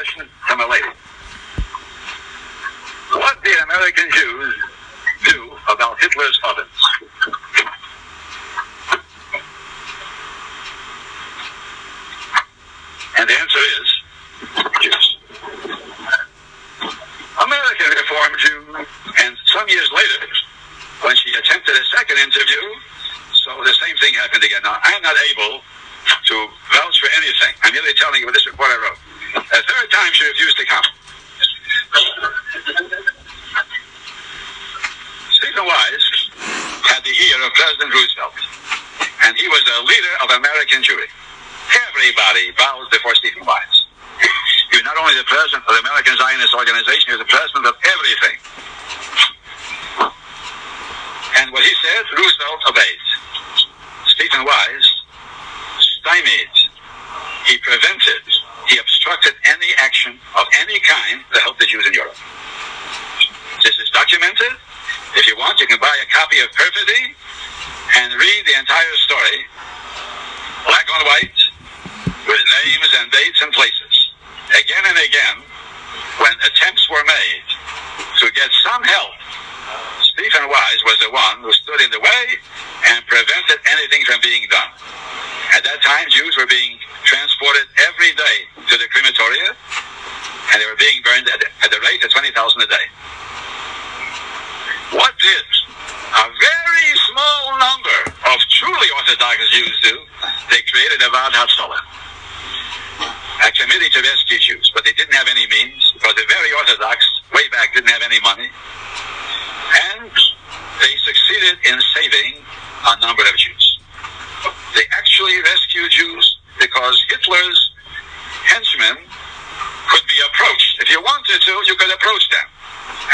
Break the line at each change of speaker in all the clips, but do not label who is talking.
question from a lady. What did American Jews do about Hitler's ovens? And the answer is Jews. American Reform Jew, and some years later, when she attempted a second interview, so the same thing happened again. Now, I'm not able to vouch for anything. I'm merely telling you what this report I wrote. A third time she refused to come. Stephen Wise had the ear of President Roosevelt, and he was a leader of American Jewry. Everybody bows before Stephen Wise. He was not only the president of the American Zionist Organization, he was the president of everything. And what he said, Roosevelt obeyed. Stephen Wise stymied, he prevented, he obstructed any action of any kind to help the Jews in Europe. This is documented. If you want, you can buy a copy of Perfidy and read the entire story, black on white, with names and dates and places. Again and again, when attempts were made to get some help, Stephen Wise was the one who stood in the way and prevented anything from being done. At that time, Jews were being transported every day to the crematoria, and they were being burned at the rate of 20,000 a day. What did a very small number of truly Orthodox Jews do? They created a Vaad Hatzalah, a committee to rescue Jews, but they didn't have any means, because the very Orthodox, way back, didn't have any money. And they succeeded in saving a number of Jews. They actually rescued Jews because Hitler's henchmen could be approached. If you wanted to, you could approach them.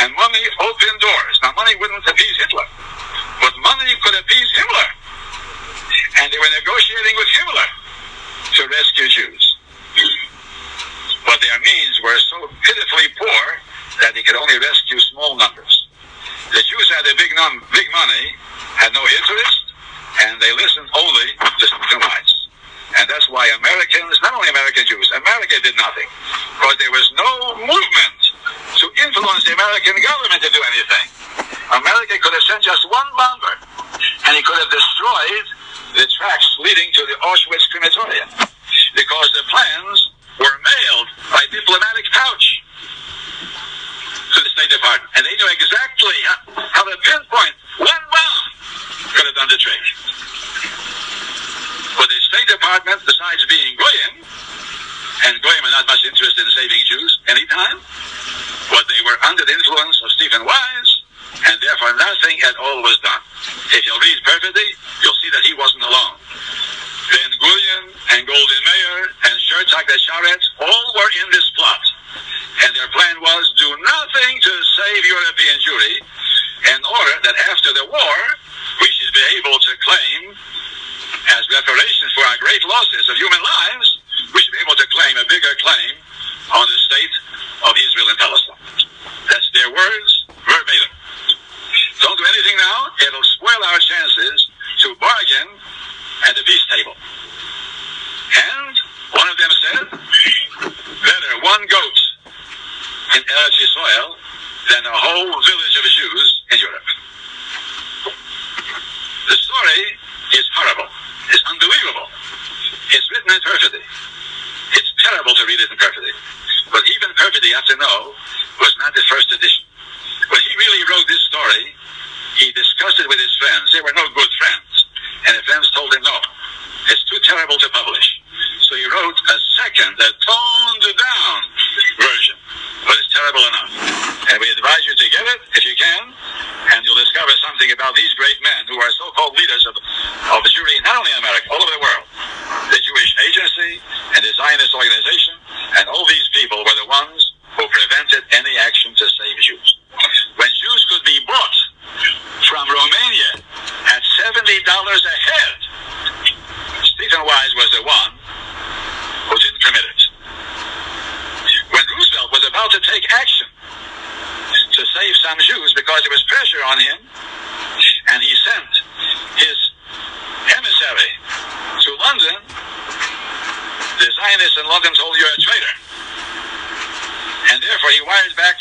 And money opened doors. Now, money wouldn't appease Hitler, but money could appease Himmler. And they were negotiating with Himmler to rescue Jews. But their means were so pitifully poor that they could only rescue small numbers. The Jews had the big money, had no interest, and they listened only to Stephen Wise. And that's why Americans, not only American Jews, America did nothing, because there was no movement to influence the American government to do anything. America could have sent just one bomber, and he could have destroyed the tracks leading to the Auschwitz crematorium, because the plans were mailed by diplomatic pouch to the State Department, and they knew exactly how to pinpoint one bomb could have done the trick. But the State Department, besides being Goyim, and Goyim are not much interested in saving Jews anytime, but they were under the influence of Stephen Wise, and therefore nothing at all was done. If you'll read Perfidy, you'll see that he wasn't alone. Ben Gurion and Golda Meir and Shertak the Sharet all were in this plot. And their plan was do nothing to save European Jewry in order that after the war, we should be able to claim, as reparations for our great losses of human lives, we should be able to claim a bigger claim on the state of Israel and Palestine. That's their words, verbatim. Don't do anything now, it'll spoil our chances to bargain at the peace table. And one of them said, better one goat in Eretz Yisrael than a whole village of Jews in Europe. The story is horrible. It's unbelievable. It's written in Perfidy. It's terrible to read it in Perfidy. But even Perfidy, you have to know, was not the first edition. When he really wrote this story, he discussed it with his friends. They were no good friends. And the friends told him, no, it's too terrible to publish. So he wrote a second, a toned-down version. But it's terrible enough. And we advise you to get it, if you can, and you'll discover something about these great men who are so-called leaders of the Jewry, not only in America, all over the world. The Jewish Agency and the Zionist Organization, and all these people were the ones who prevented any action to save Jews. When Jews could be bought from Romania at $70 a head, Stephen Wise was the one who didn't permit it. When Roosevelt was about to take action to save some Jews because there was pressure on him, and he sent his emissary to London, the Zionists in London told, you're a traitor. he wires back